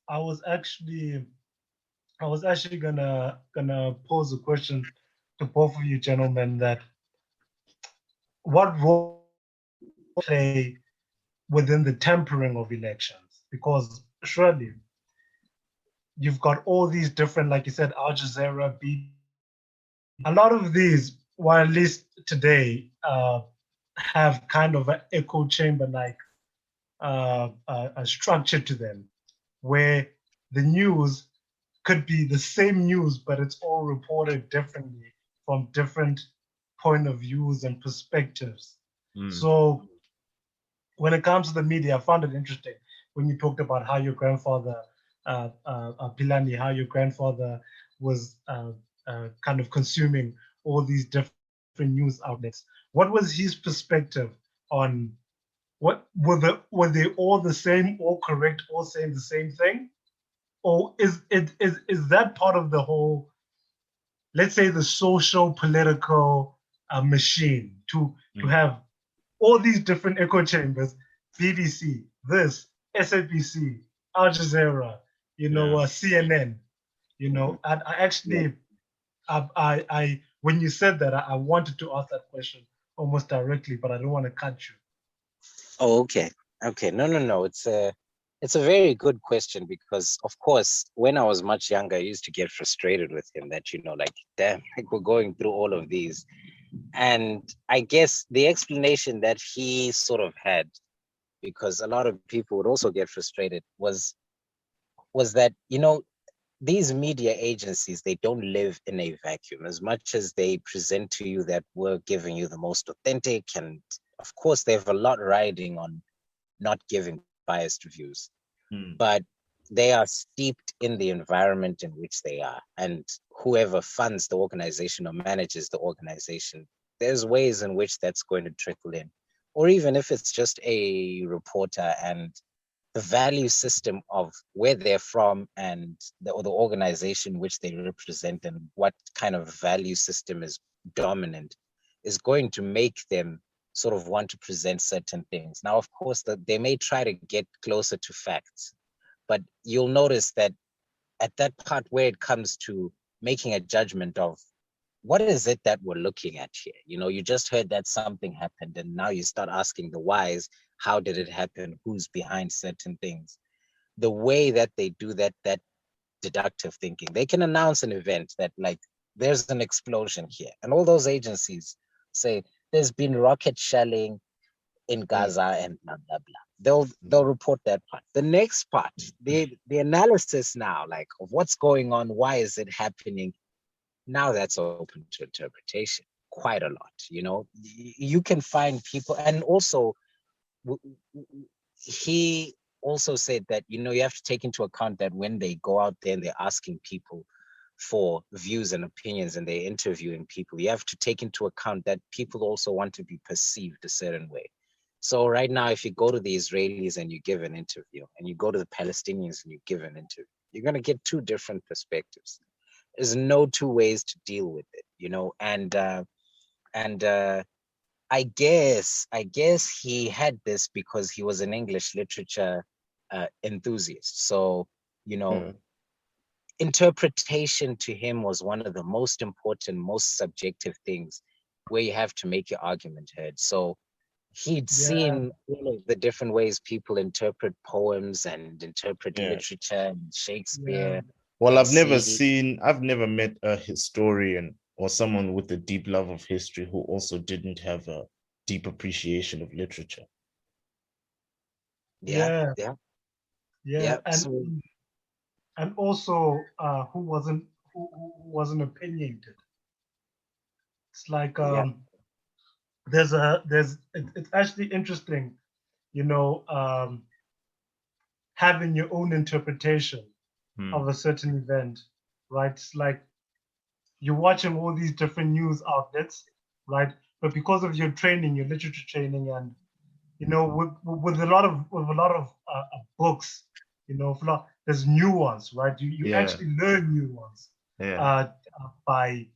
I was actually I was actually gonna pose a question to both of you gentlemen that what role play within the tempering of elections? Because surely you've got all these different, like you said, Al Jazeera, a lot of these, well, at least today, have kind of an echo chamber like a structure to them, where the news could be the same news, but it's all reported differently from different point of views and perspectives. Mm. So when it comes to the media, I found it interesting when you talked about how your grandfather, Philani, how your grandfather was kind of consuming all these different news outlets. What was his perspective on what were they all the same, all correct, all saying the same thing, or is that part of the whole, let's say, the social political machine to Mm. have all these different echo chambers, BBC, this, SABC, Al Jazeera, Yeah. CNN, I actually, when you said that, I wanted to ask that question almost directly, but I don't want to cut you. Oh, okay. Okay. No, no, no. It's a very good question because, of course, when I was much younger, I used to get frustrated with him that, like, damn, like we're going through all of these. And I guess the explanation that he sort of had, because a lot of people would also get frustrated, was that, these media agencies, they don't live in a vacuum. As much as they present to you that we're giving you the most authentic, and of course they have a lot riding on not giving biased views, Mm. but they are steeped in the environment in which they are, and whoever funds the organization or manages the organization, there's ways in which that's going to trickle in. Or even if it's just a reporter and the value system of where they're from and or the organization which they represent and what kind of value system is dominant is going to make them sort of want to present certain things. Now, of course, they may try to get closer to facts, but you'll notice that at that part where it comes to making a judgment of what is it that we're looking at here? You just heard that something happened, and now you start asking the whys. How did it happen? Who's behind certain things? The way that they do that deductive thinking, they can announce an event that, like, there's an explosion here, and all those agencies say there's been rocket shelling in Yeah. Gaza and blah blah blah. They'll report that part. The next part, the analysis now, like, of what's going on, why is it happening? Now that's open to interpretation quite a lot. You can find people, and also he also said that you have to take into account that when they go out there and they're asking people for views and opinions and they're interviewing people, you have to take into account that people also want to be perceived a certain way. So right now, if you go to the Israelis and you give an interview, and you go to the Palestinians and you give an interview, you're going to get two different perspectives. There's no two ways to deal with it, and I guess he had this because he was an English literature enthusiast. So, you know, Yeah. interpretation to him was one of the most important, most subjective things where you have to make your argument heard. So he'd Yeah, seen all of the different ways people interpret poems and interpret Yeah. literature and yeah, Shakespeare Well, and see. I've never met a historian or someone with a deep love of history who also didn't have a deep appreciation of literature. Yeah, yeah, yeah, yeah, yeah. So and also who wasn't opinionated. It's like yeah, it's actually interesting, you know, having your own interpretation Hmm. of a certain event, right? It's like you're watching all these different news outlets, right? But because of your training, your literature training, and with a lot of books, there's nuance, right? You Yeah. actually learn nuance Yeah. by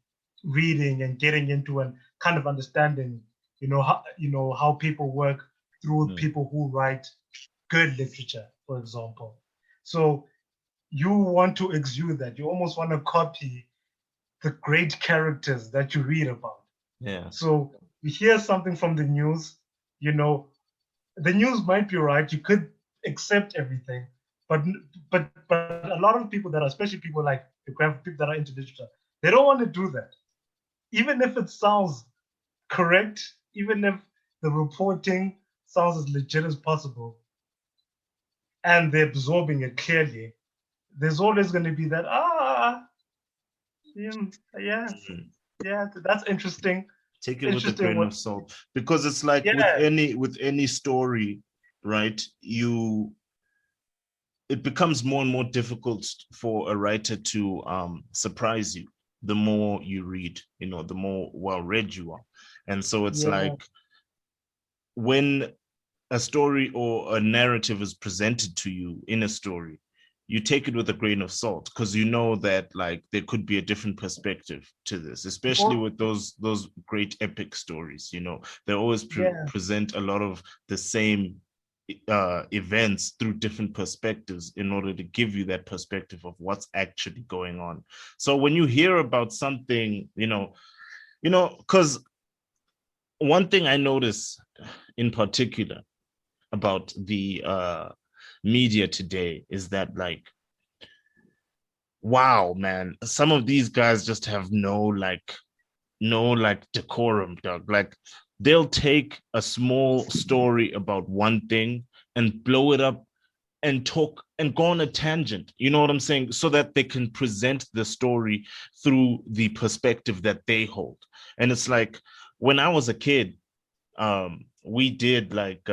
reading and getting into and kind of understanding, how people work through Hmm. people who write good literature, for example. So you want to exude that. You almost want to copy the great characters that you read about. Yeah. So you hear something from the news, you know, the news might be right. You could accept everything, but a lot of people that are, especially people like the people that are into digital, they don't want to do that. Even if it sounds correct, even if the reporting sounds as legit as possible, and they're absorbing it clearly, there's always going to be that yeah, Mhm. yeah, that's interesting. Take it with a Interesting grain what of salt, because it's like yeah, with any story, right? It becomes more and more difficult for a writer to surprise you the more you read, the more well read you are. And so it's yeah, like when a story or a narrative is presented to you in a story, you take it with a grain of salt, because you know that like there could be a different perspective to this, especially well, with those great epic stories. They always yeah, present a lot of the same events through different perspectives in order to give you that perspective of what's actually going on. So when you hear about something, because one thing I notice in particular about the media today is that, like, wow, man, some of these guys just have no decorum, dog. Like, they'll take a small story about one thing and blow it up and talk and go on a tangent, you know what I'm saying, so that they can present the story through the perspective that they hold. And it's like, when I was a kid, we did like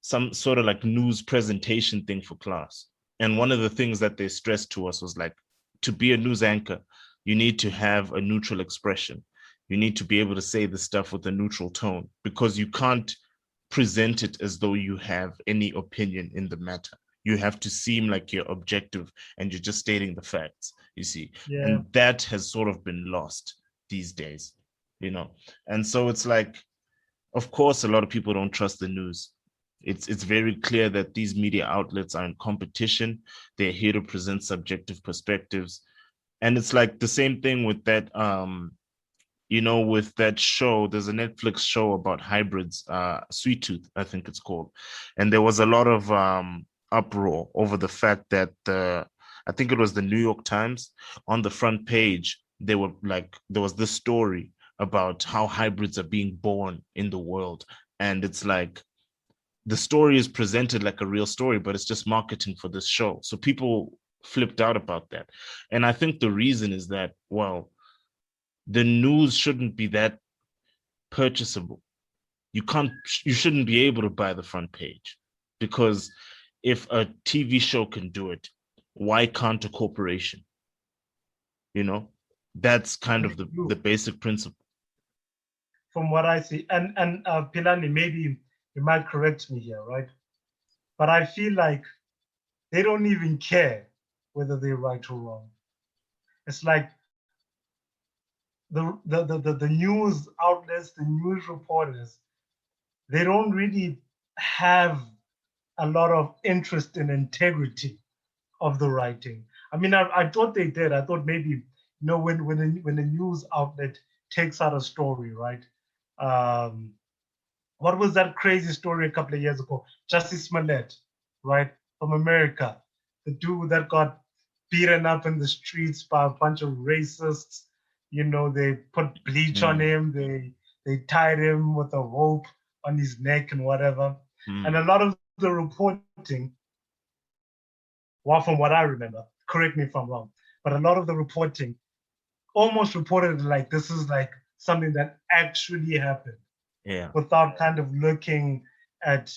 some sort of like news presentation thing for class. And one of the things that they stressed to us was like, to be a news anchor, you need to have a neutral expression. You need to be able to say the stuff with a neutral tone, because you can't present it as though you have any opinion in the matter. You have to seem like you're objective and you're just stating the facts, you see. yeah, And that has sort of been lost these days, you know. And so it's like, of course, a lot of people don't trust the news. It's very clear that these media outlets are in competition. They're here to present subjective perspectives. And it's like the same thing with that, with that show. There's a Netflix show about hybrids, Sweet Tooth, I think it's called. And there was a lot of uproar over the fact that I think it was the New York Times, on the front page, there was this story about how hybrids are being born in the world. And it's like, the story is presented like a real story, but it's just marketing for this show. So people flipped out about that. And I think the reason is that, well, the news shouldn't be that purchasable. You shouldn't be able to buy the front page, because if a TV show can do it, why can't a corporation? That's kind of the basic principle. from what I see. And Philani, maybe you might correct me here, right? But I feel like they don't even care whether they're right or wrong. It's like the news outlets, the news reporters, they don't really have a lot of interest in integrity of the writing. I mean, I thought they did. I thought maybe, when the news outlet takes out a story, right? What was that crazy story a couple of years ago? Justice Smollett, right, from America, the dude that got beaten up in the streets by a bunch of racists. They put bleach on him. They tied him with a rope on his neck and whatever. And a lot of the reporting, well, from what I remember, correct me if I'm wrong, but a lot of the reporting almost reported like this is like something that actually happened. Yeah. Without kind of looking at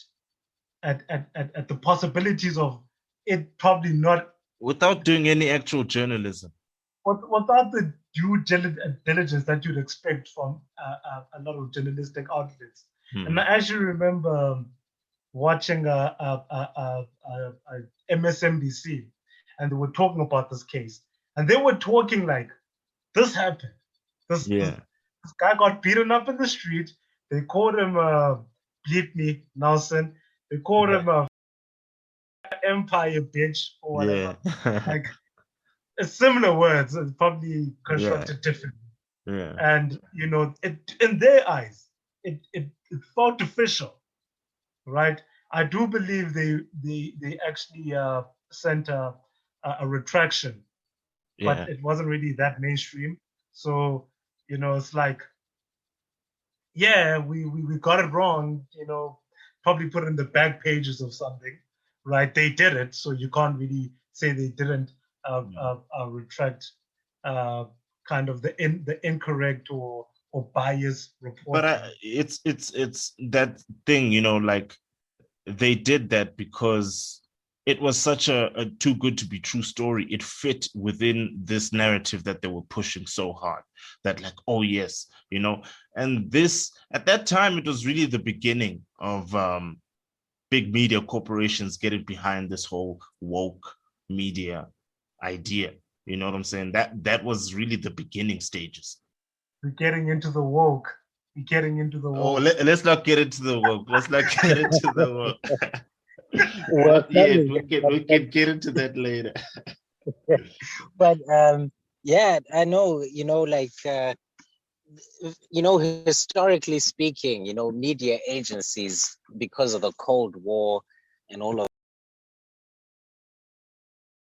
the possibilities of it probably not, without doing any actual journalism, without the due diligence that you'd expect from a lot of journalistic outlets. And I actually remember watching a MSNBC, and they were talking about this case, and they were talking like, this happened. This guy got beaten up in the street. They called him bleep me Nelson. They called him empire, bitch, or whatever. Yeah. Like similar words, probably Yeah. constructed differently. Yeah. And you know, it in their eyes, it felt official, right? I do believe they actually sent a retraction, but Yeah. it wasn't really that mainstream. So you know, it's like, yeah, we got it wrong. You know, probably put it in the back pages of something, right? They did it, so you can't really say they didn't retract uh, kind of the incorrect or biased But reporting. it's that thing, you know, like they did that because it was such a too good to be true story. It fit within this narrative that they were pushing so hard, that like, oh yes, you know. And this, at that time, it was really the beginning of big media corporations getting behind this whole woke media idea. You know what I'm saying? That was really the beginning stages. We're getting into the woke. We're getting into the Oh, woke. let's not get into the woke. Let's not get into the woke. Well, Not yet. We can get into that later. but yeah, I know, you know, like you know, historically speaking, you know, media agencies, because of the Cold War and all of